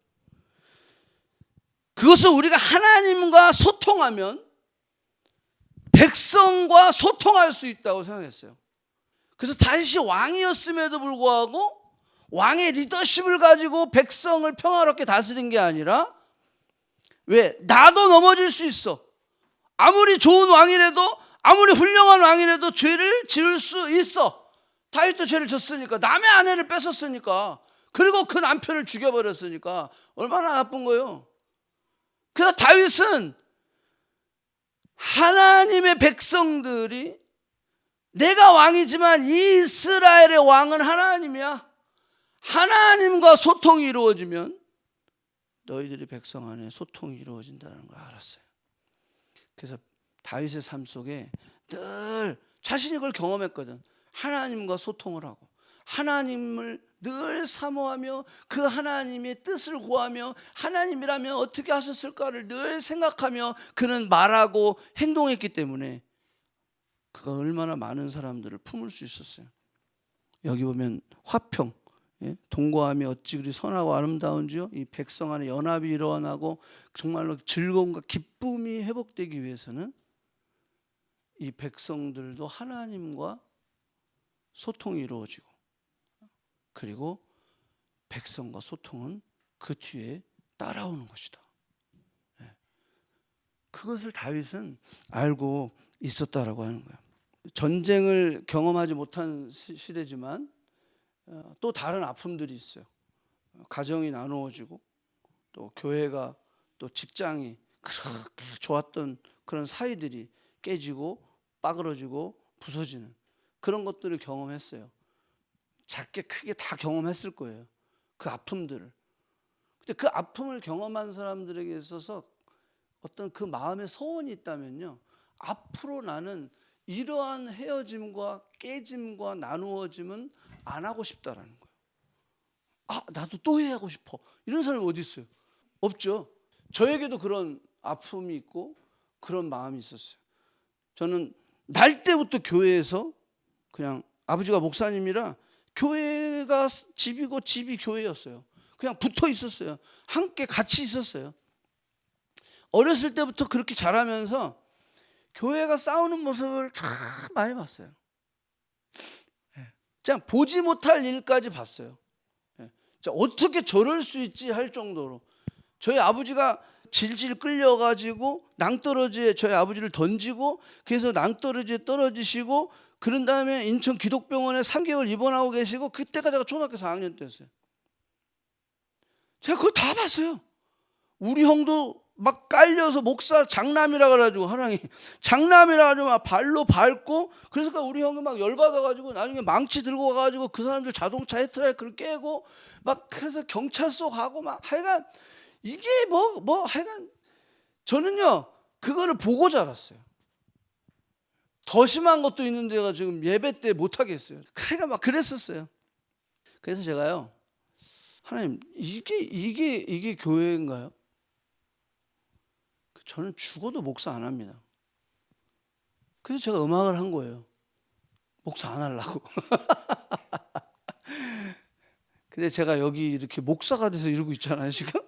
그것은 우리가 하나님과 소통하면 백성과 소통할 수 있다고 생각했어요. 그래서 다윗이 왕이었음에도 불구하고 왕의 리더십을 가지고 백성을 평화롭게 다스린 게 아니라 왜? 나도 넘어질 수 있어. 아무리 좋은 왕이라도 아무리 훌륭한 왕이라도 죄를 지을 수 있어. 다윗도 죄를 졌으니까 남의 아내를 뺏었으니까 그리고 그 남편을 죽여버렸으니까 얼마나 나쁜 거예요. 그래서 다윗은 하나님의 백성들이 내가 왕이지만 이 이스라엘의 왕은 하나님이야. 하나님과 소통이 이루어지면 너희들이 백성 안에 소통이 이루어진다는 걸 알았어요. 그래서 다윗의 삶 속에 늘 자신이 그걸 경험했거든. 하나님과 소통을 하고 하나님을 늘 사모하며 그 하나님의 뜻을 구하며 하나님이라면 어떻게 하셨을까를 늘 생각하며 그는 말하고 행동했기 때문에 그가 얼마나 많은 사람들을 품을 수 있었어요. 여기 보면 화평, 동거함이 어찌 그리 선하고 아름다운지요. 이 백성 안에 연합이 일어나고 정말로 즐거움과 기쁨이 회복되기 위해서는 이 백성들도 하나님과 소통이 이루어지고 그리고 백성과 소통은 그 뒤에 따라오는 것이다. 그것을 다윗은 알고 있었다라고 하는 거예요. 전쟁을 경험하지 못한 시대지만 또 다른 아픔들이 있어요. 가정이 나누어지고 또 교회가 또 직장이 그렇게 좋았던 그런 사이들이 깨지고 빠그러지고 부서지는 그런 것들을 경험했어요. 작게 크게 다 경험했을 거예요. 그 아픔들을. 근데 그 아픔을 경험한 사람들에게 있어서 어떤 그 마음의 소원이 있다면요. 앞으로 나는 이러한 헤어짐과 깨짐과 나누어짐은 안 하고 싶다라는 거예요. 아, 나도 또 해하고 싶어. 이런 사람이 어디 있어요? 없죠. 저에게도 그런 아픔이 있고 그런 마음이 있었어요. 저는 날 때부터 교회에서 그냥 아버지가 목사님이라 교회가 집이고 집이 교회였어요. 그냥 붙어 있었어요. 함께 같이 있었어요. 어렸을 때부터 그렇게 자라면서 교회가 싸우는 모습을 참 많이 봤어요. 그냥 보지 못할 일까지 봤어요. 어떻게 저럴 수 있지 할 정도로 저희 아버지가 질질 끌려가지고 낭떠러지에 저희 아버지를 던지고 그래서 낭떠러지에 떨어지시고 그런 다음에 인천 기독병원에 3개월 입원하고 계시고 그때가 제가 초등학교 4학년 때였어요. 제가 그걸 다 봤어요. 우리 형도 막 깔려서 목사 장남이라 그래가지고 하나님 장남이라 가지고 막 발로 밟고 그래서 우리 형이 막 열받아가지고 나중에 망치 들고 가가지고 그 사람들 자동차 헤드라이트를 깨고 막 그래서 경찰서 가고 막 하여간 이게 뭐 하여간 저는요 그거를 보고 자랐어요. 더 심한 것도 있는 데가 지금 예배 때 못하겠어요. 하여간 막 그랬었어요. 그래서 제가요 하나님 이게 교회인가요? 저는 죽어도 목사 안 합니다. 그래서 제가 음악을 한 거예요. 목사 안 하려고. 근데 제가 여기 이렇게 목사가 돼서 이러고 있잖아요, 지금.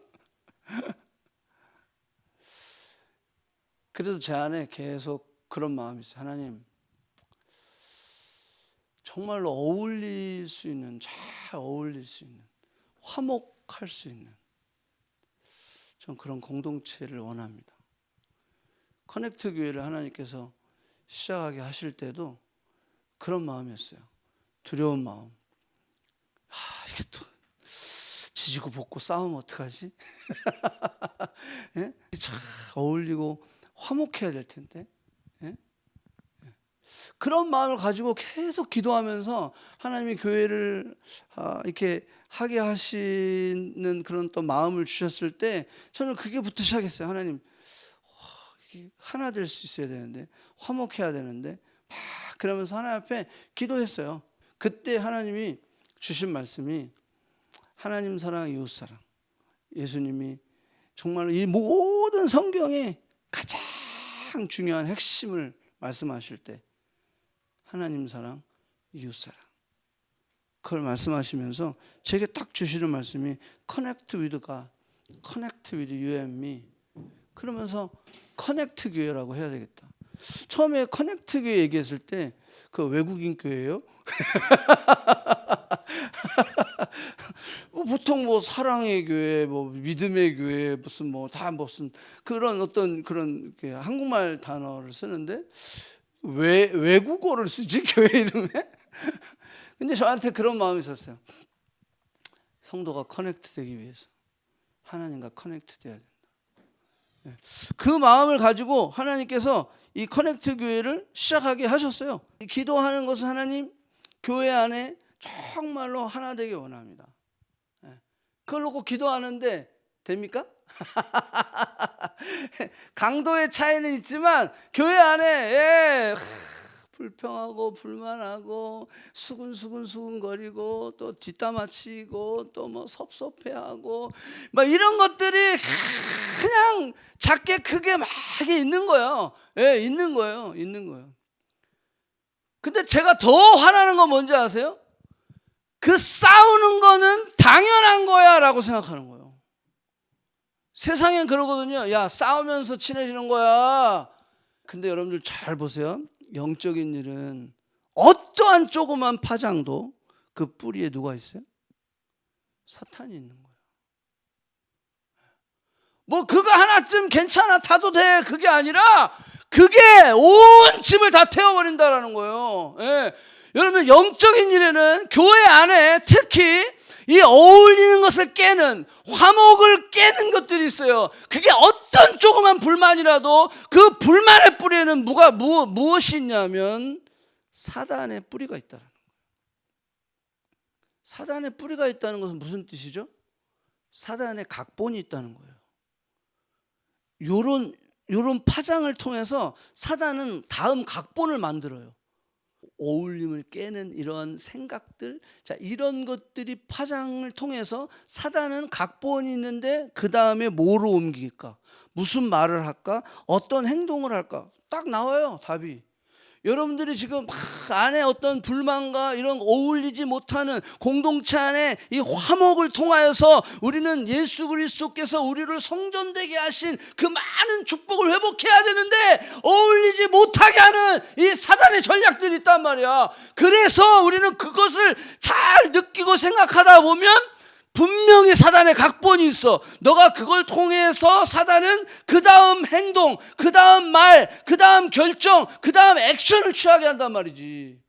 그래도 제 안에 계속 그런 마음이 있어요. 하나님, 정말로 어울릴 수 있는, 잘 어울릴 수 있는, 화목할 수 있는 전 그런 공동체를 원합니다. 커넥트 교회를 하나님께서 시작하게 하실 때도 그런 마음이었어요. 두려운 마음. 지지고 볶고 싸우면 어떡하지? 예? 잘 어울리고 화목해야 될 텐데. 예? 그런 마음을 가지고 계속 기도하면서 하나님이 교회를 이렇게 하게 하시는 그런 또 마음을 주셨을 때 저는 그게부터 시작했어요. 하나님, 하나 될 수 있어야 되는데, 화목해야 되는데, 막 그러면서 하나님 앞에 기도했어요. 그때 하나님이 주신 말씀이 하나님 사랑, 이웃 사랑. 예수님이 정말 이 모든 성경에 가장 중요한 핵심을 말씀하실 때 하나님 사랑, 이웃 사랑. 그걸 말씀하시면서 제게 딱 주시는 말씀이 Connect with God, Connect with you and me. 그러면서 커넥트 교회라고 해야 되겠다. 처음에 커넥트 교회 얘기했을 때 그 외국인 교회예요? 보통 뭐 사랑의 교회, 뭐 믿음의 교회, 무슨 무슨 그런 어떤 그런 한국말 단어를 쓰는데 왜 외국어를 쓰지 교회 이름에? 근데 저한테 그런 마음이 있었어요. 성도가 커넥트 되기 위해서 하나님과 커넥트 돼야 된다. 그 마음을 가지고 하나님께서 이 커넥트 교회를 시작하게 하셨어요. 기도하는 것은 하나님 교회 안에 정말로 하나 되기 원합니다. 그걸 놓고 기도하는데 됩니까? 강도의 차이는 있지만 교회 안에 불평하고 불만하고 수근거리고 또 뒷담화치고 또 뭐 섭섭해하고 막 이런 것들이 그냥 작게 크게 막 있는 거예요. 예, 있는 거예요. 근데 제가 더 화나는 건 뭔지 아세요? 그 싸우는 거는 당연한 거야 라고 생각하는 거예요. 세상엔 그러거든요. 야, 싸우면서 친해지는 거야. 근데 여러분들 잘 보세요. 영적인 일은 어떠한 조그만 파장도 그 뿌리에 누가 있어요? 사탄이 있는 거예요. 뭐 그거 하나쯤 괜찮아 타도 돼 그게 아니라 그게 온 집을 다 태워버린다라는 거예요. 예. 여러분 영적인 일에는 교회 안에 특히 이 어울리는 것을 깨는 화목을 깨는 것들이 있어요. 그게 어떤 조그만 불만이라도 그 불만의 뿌리에는 무엇이 있냐면 사단의 뿌리가 있다는 거예요. 사단의 뿌리가 있다는 것은 무슨 뜻이죠? 사단의 각본이 있다는 거예요. 요런 파장을 통해서 사단은 다음 각본을 만들어요. 어울림을 깨는 이런 생각들, 자 이런 것들이 파장을 통해서 사단은 각본이 있는데 그 다음에 뭐로 옮길까? 무슨 말을 할까? 어떤 행동을 할까? 딱 나와요 답이. 여러분들이 지금 안에 어떤 불만과 이런 어울리지 못하는 공동체 안에 이 화목을 통하여서 우리는 예수 그리스도께서 우리를 성전되게 하신 그 많은 축복을 회복해야 되는데 어울리지 못하게 하는 이 사단의 전략들이 있단 말이야. 그래서 우리는 그것을 잘 느끼고 생각하다 보면 분명히 사단의 각본이 있어. 너가 그걸 통해서 사단은 그 다음 행동, 그 다음 말, 그 다음 결정, 그 다음 액션을 취하게 한단 말이지.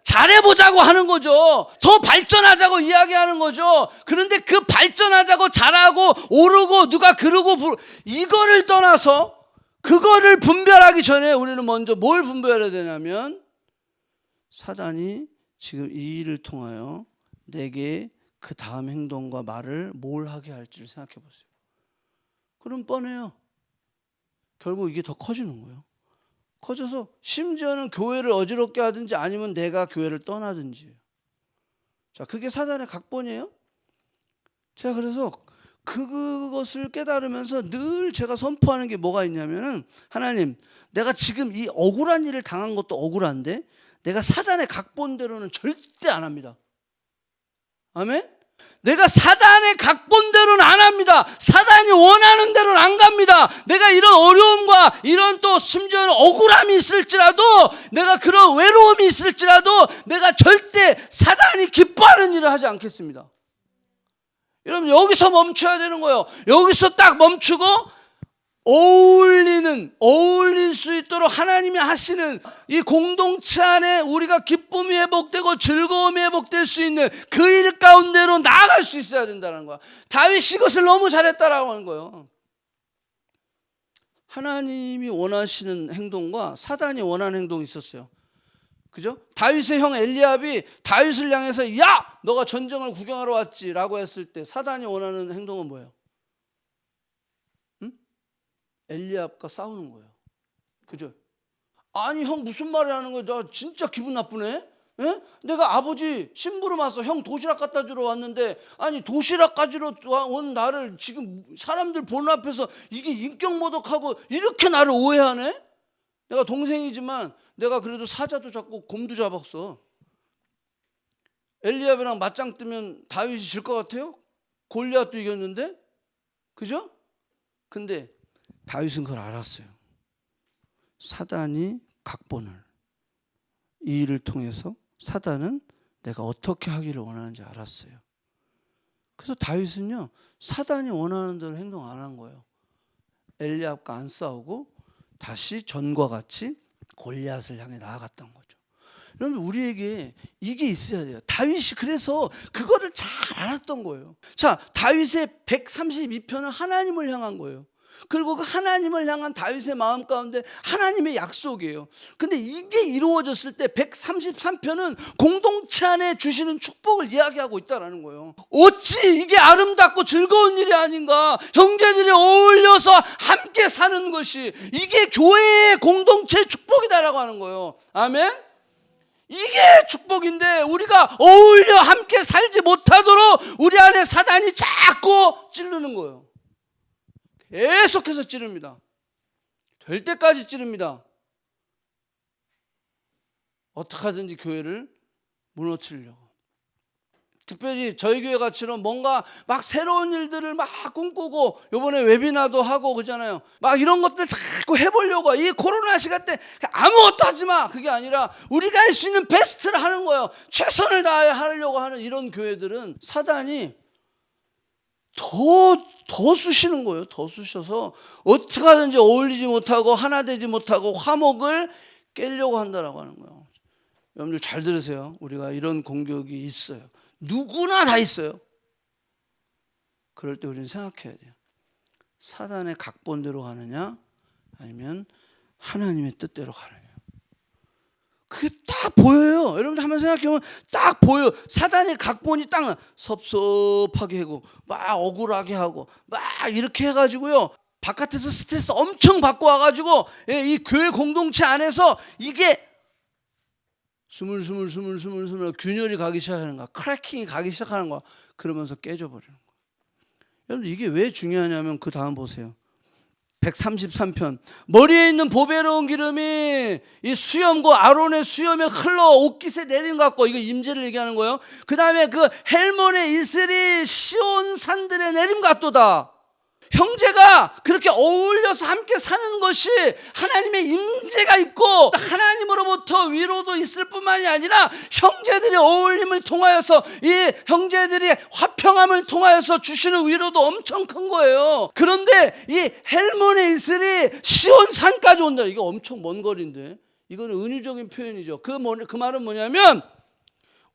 잘해보자고 하는 거죠. 더 발전하자고 이야기하는 거죠. 그런데 그 발전하자고 잘하고 오르고 누가 그러고 이거를 떠나서 그거를 분별하기 전에 우리는 먼저 뭘 분별해야 되냐면 사단이 지금 이 일을 통하여 내게 그 다음 행동과 말을 뭘 하게 할지를 생각해 보세요. 그럼 뻔해요. 결국 이게 더 커지는 거예요. 커져서 심지어는 교회를 어지럽게 하든지 아니면 내가 교회를 떠나든지. 자, 그게 사단의 각본이에요. 제가 그래서 그것을 깨달으면서 늘 제가 선포하는 게 뭐가 있냐면은 하나님, 내가 지금 이 억울한 일을 당한 것도 억울한데 내가 사단의 각본대로는 절대 안 합니다. 아멘? 내가 사단의 각본대로는 안 합니다. 사단이 원하는 대로는 안 갑니다. 내가 이런 어려움과 이런 또 심지어는 억울함이 있을지라도 내가 그런 외로움이 있을지라도 내가 절대 사단이 기뻐하는 일을 하지 않겠습니다. 여러분 여기서 멈춰야 되는 거예요. 여기서 딱 멈추고 어울릴 수 있도록 하나님이 하시는 이 공동체 안에 우리가 기쁨이 회복되고 즐거움이 회복될 수 있는 그 일 가운데로 나아갈 수 있어야 된다는 거야. 다윗이 이것을 너무 잘했다라고 하는 거예요. 하나님이 원하시는 행동과 사단이 원하는 행동이 있었어요. 그죠? 다윗의 형 엘리압이 다윗을 향해서 야! 너가 전쟁을 구경하러 왔지 라고 했을 때 사단이 원하는 행동은 뭐예요? 응? 엘리압과 싸우는 거예요. 그죠? 아니 형 무슨 말을 하는 거야? 나 진짜 기분 나쁘네. 에? 내가 아버지 심부름 와서 형 도시락 갖다 주러 왔는데 아니 도시락 가지러 온 나를 지금 사람들 보는 앞에서 이게 인격 모독하고 이렇게 나를 오해하네? 내가 동생이지만 내가 그래도 사자도 잡고 곰도 잡았어. 엘리압이랑 맞짱 뜨면 다윗이 질 것 같아요? 골리앗도 이겼는데? 그죠? 근데 다윗은 그걸 알았어요. 사단이 각본을 이 일을 통해서 사단은 내가 어떻게 하기를 원하는지 알았어요. 그래서 다윗은요 사단이 원하는 대로 행동 안 한 거예요. 엘리압과 안 싸우고 다시 전과 같이 골리앗을 향해 나아갔던 거죠. 여러분 우리에게 이게 있어야 돼요. 다윗이 그래서 그거를 잘 알았던 거예요. 자, 다윗의 132편은 하나님을 향한 거예요. 그리고 그 하나님을 향한 다윗의 마음 가운데 하나님의 약속이에요. 근데 이게 이루어졌을 때 133편은 공동체 안에 주시는 축복을 이야기하고 있다는 거예요. 어찌 이게 아름답고 즐거운 일이 아닌가. 형제들이 어울려서 함께 사는 것이 이게 교회의 공동체의 축복이다라고 하는 거예요. 아멘. 이게 축복인데 우리가 어울려 함께 살지 못하도록 우리 안에 사단이 자꾸 찌르는 거예요. 계속해서 찌릅니다. 될 때까지 찌릅니다. 어떻게 하든지 교회를 무너뜨리려고. 특별히 저희 교회 같이는 뭔가 막 새로운 일들을 막 꿈꾸고 요번에 웨비나도 하고 그러잖아요. 막 이런 것들 자꾸 해보려고. 이 코로나 시간 때 아무것도 하지 마. 그게 아니라 우리가 할 수 있는 베스트를 하는 거예요. 최선을 다해 하려고 하는 이런 교회들은 사단이 더 쑤시는 거예요. 더 쑤셔서 어떻게 하든지 어울리지 못하고 하나 되지 못하고 화목을 깨려고 한다라고 하는 거예요. 여러분들 잘 들으세요. 우리가 이런 공격이 있어요. 누구나 다 있어요. 그럴 때 우리는 생각해야 돼요. 사단의 각본대로 가느냐 아니면 하나님의 뜻대로 가느냐. 그게 딱 보여요. 여러분들 한번 생각해보면 딱 보여요. 사단의 각본이 딱 섭섭하게 하고 막 억울하게 하고 막 이렇게 해가지고요. 바깥에서 스트레스 엄청 받고 와가지고 이 교회 공동체 안에서 이게 스물스물 균열이 가기 시작하는 거야. 크래킹이 가기 시작하는 거야. 그러면서 깨져버리는 거야. 여러분 이게 왜 중요하냐면 그 다음 보세요. 133편 머리에 있는 보배로운 기름이 이 수염과 아론의 수염에 흘러 옷깃에 내린 것 같고 이거 임재를 얘기하는 거예요. 그 다음에 그 헬몬의 이슬이 시온 산들에 내림 같도다. 형제가 그렇게 어울려서 함께 사는 것이 하나님의 임재가 있고 하나님으로부터 위로도 있을 뿐만이 아니라 형제들의 어울림을 통하여서 이 형제들이 화평함을 통하여서 주시는 위로도 엄청 큰 거예요. 그런데 이 헬몬의 이슬이 시온산까지 온다. 이거 엄청 먼 거리인데 이거는 은유적인 표현이죠. 그 말은 뭐냐면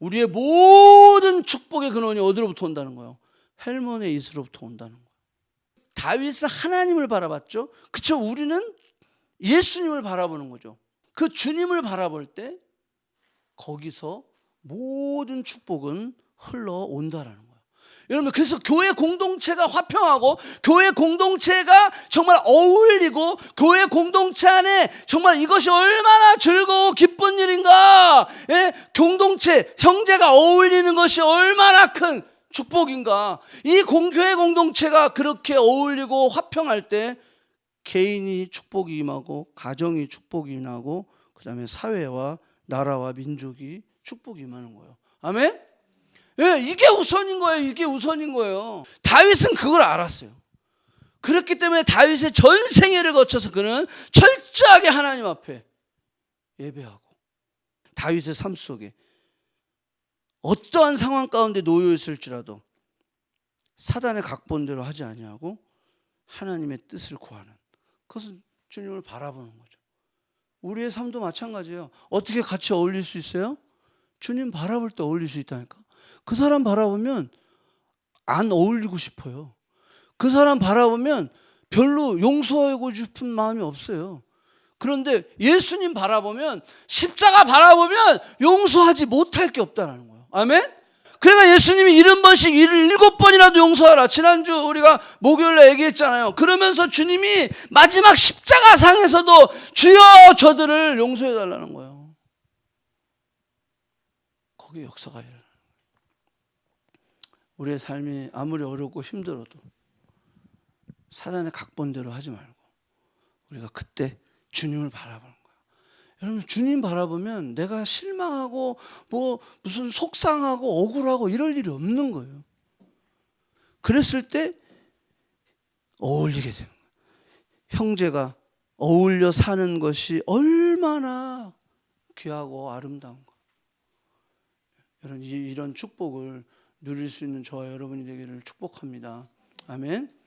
우리의 모든 축복의 근원이 어디로부터 온다는 거예요? 헬몬의 이슬로부터 온다는 거예요. 다윗은 하나님을 바라봤죠. 그렇죠? 우리는 예수님을 바라보는 거죠. 그 주님을 바라볼 때 거기서 모든 축복은 흘러온다라는 거예요. 여러분 그래서 교회 공동체가 화평하고 교회 공동체가 정말 어울리고 교회 공동체 안에 정말 이것이 얼마나 즐거워 기쁜 일인가. 공동체 형제가 어울리는 것이 얼마나 큰 축복인가. 이 교회 공동체가 그렇게 어울리고 화평할 때 개인이 축복이 임하고 가정이 축복이 임하고 그 다음에 사회와 나라와 민족이 축복이 임하는 거예요. 아멘? 예, 이게 우선인 거예요. 이게 우선인 거예요. 다윗은 그걸 알았어요. 그렇기 때문에 다윗의 전 생애를 거쳐서 그는 철저하게 하나님 앞에 예배하고 다윗의 삶 속에 어떠한 상황 가운데 놓여 있을지라도 사단의 각본대로 하지 아니하고 하나님의 뜻을 구하는 그것은 주님을 바라보는 거죠. 우리의 삶도 마찬가지예요. 어떻게 같이 어울릴 수 있어요? 주님 바라볼 때 어울릴 수 있다니까. 그 사람 바라보면 안 어울리고 싶어요. 그 사람 바라보면 별로 용서하고 싶은 마음이 없어요. 그런데 예수님 바라보면, 십자가 바라보면 용서하지 못할 게 없다는 거예요. 아멘? 그러니까 예수님이 70번씩 7번이라도 용서하라. 지난주 우리가 목요일에 얘기했잖아요. 그러면서 주님이 마지막 십자가 상에서도 주여 저들을 용서해 달라는 거예요. 거기 역사가 일어나요. 우리의 삶이 아무리 어렵고 힘들어도 사단의 각본대로 하지 말고 우리가 그때 주님을 바라보는 거예요. 여러분, 주님 바라보면 내가 실망하고 뭐 무슨 속상하고 억울하고 이럴 일이 없는 거예요. 그랬을 때 어울리게 되는 거예요. 형제가 어울려 사는 것이 얼마나 귀하고 아름다운 거. 이런 축복을 누릴 수 있는 저와 여러분이 되기를 축복합니다. 아멘.